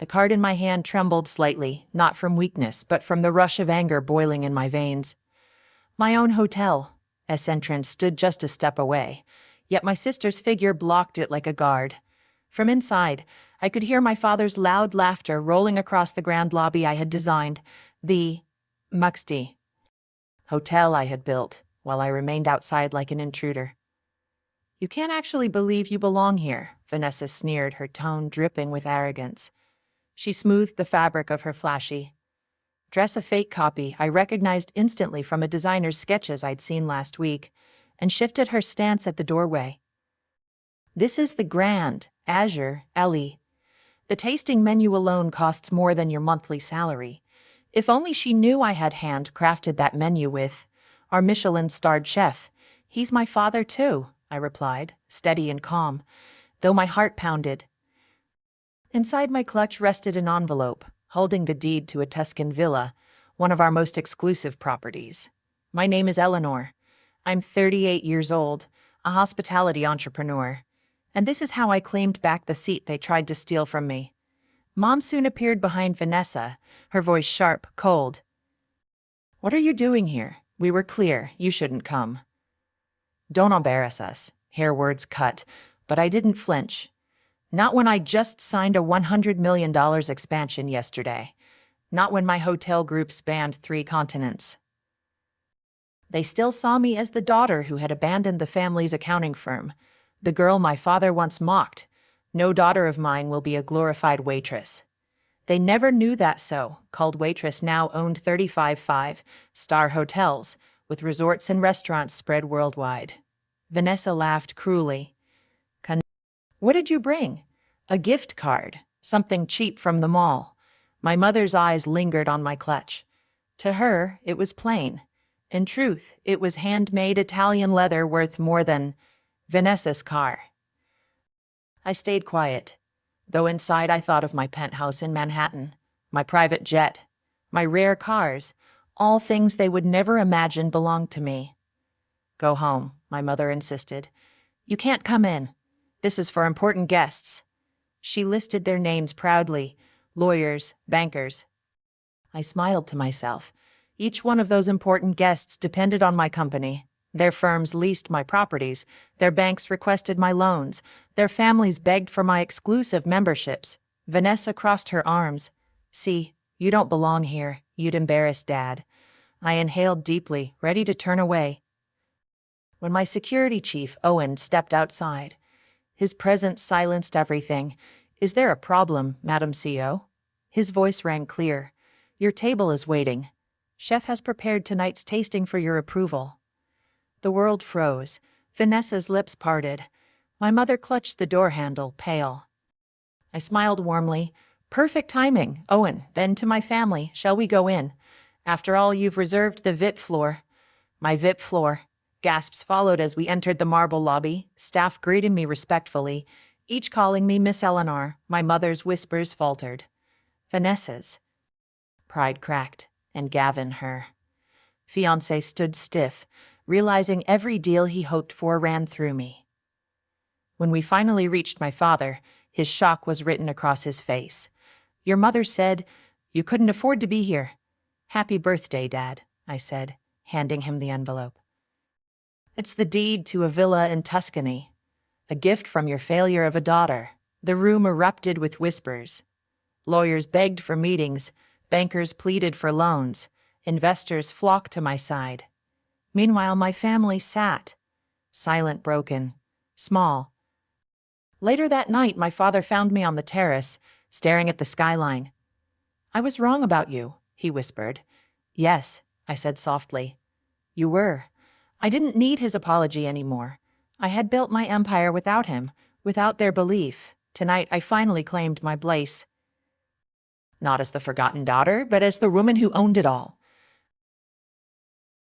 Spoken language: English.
The card in my hand trembled slightly, not from weakness, but from the rush of anger boiling in my veins. My own hotel. Entrance stood just a step away, yet my sister's figure blocked it like a guard. From inside, I could hear my father's loud laughter rolling across the grand lobby I had designed, the Muxty hotel I had built, while I remained outside like an intruder. "You can't actually believe you belong here," Vanessa sneered, her tone dripping with arrogance. She smoothed the fabric of her flashy dress, a fake copy I recognized instantly from a designer's sketches I'd seen last week, and shifted her stance at the doorway. "This is the Grand Azure, Ellie. The tasting menu alone costs more than your monthly salary. If only she knew I had handcrafted that menu with our Michelin-starred chef. He's my father too," I replied, steady and calm, though my heart pounded. Inside my clutch rested an envelope, holding the deed to a Tuscan villa, one of our most exclusive properties. "My name is Eleanor. I'm 38 years old, a hospitality entrepreneur. And this is how I claimed back the seat they tried to steal from me." Mom soon appeared behind Vanessa, her voice sharp, cold. "What are you doing here? We were clear, you shouldn't come." "Don't embarrass us," her words cut, but I didn't flinch. Not when I just signed a $100 million expansion yesterday. Not when my hotel group spanned 3 continents. They still saw me as the daughter who had abandoned the family's accounting firm, the girl my father once mocked. "No daughter of mine will be a glorified waitress." They never knew that so-called waitress now owned 35 five-star hotels, with resorts and restaurants spread worldwide. Vanessa laughed cruelly. "What did you bring?" "A gift card, something cheap from the mall." My mother's eyes lingered on my clutch. To her, it was plain. In truth, it was handmade Italian leather worth more than Vanessa's car. I stayed quiet, though inside I thought of my penthouse in Manhattan, my private jet, my rare cars, all things they would never imagine belonged to me. "Go home," my mother insisted. "You can't come in. This is for important guests." She listed their names proudly: lawyers, bankers. I smiled to myself. Each one of those important guests depended on my company. Their firms leased my properties, their banks requested my loans, their families begged for my exclusive memberships. Vanessa crossed her arms. "See, you don't belong here. You'd embarrass Dad." I inhaled deeply, ready to turn away. When my security chief, Owen, stepped outside, his presence silenced everything. "Is there a problem, Madam CEO?" His voice rang clear. "Your table is waiting. Chef has prepared tonight's tasting for your approval." The world froze. Vanessa's lips parted. My mother clutched the door handle, pale. I smiled warmly. "Perfect timing, Owen." Then to my family, "Shall we go in? After all, you've reserved the VIP floor." "My VIP floor." Gasps followed as we entered the marble lobby, staff greeting me respectfully, each calling me Miss Eleanor. My mother's whispers faltered. Vanessa's pride cracked, and Gavin, her fiancé, stood stiff, realizing every deal he hoped for ran through me. When we finally reached my father, his shock was written across his face. "Your mother said you couldn't afford to be here." "Happy birthday, Dad," I said, handing him the envelope. "It's the deed to a villa in Tuscany. A gift from your failure of a daughter." The room erupted with whispers. Lawyers begged for meetings, bankers pleaded for loans, investors flocked to my side. Meanwhile, my family sat, silent, broken, small. Later that night, my father found me on the terrace, staring at the skyline. "I was wrong about you," he whispered. "Yes," I said softly. "You were." I didn't need his apology anymore. I had built my empire without him, without their belief. Tonight, I finally claimed my place. Not as the forgotten daughter, but as the woman who owned it all.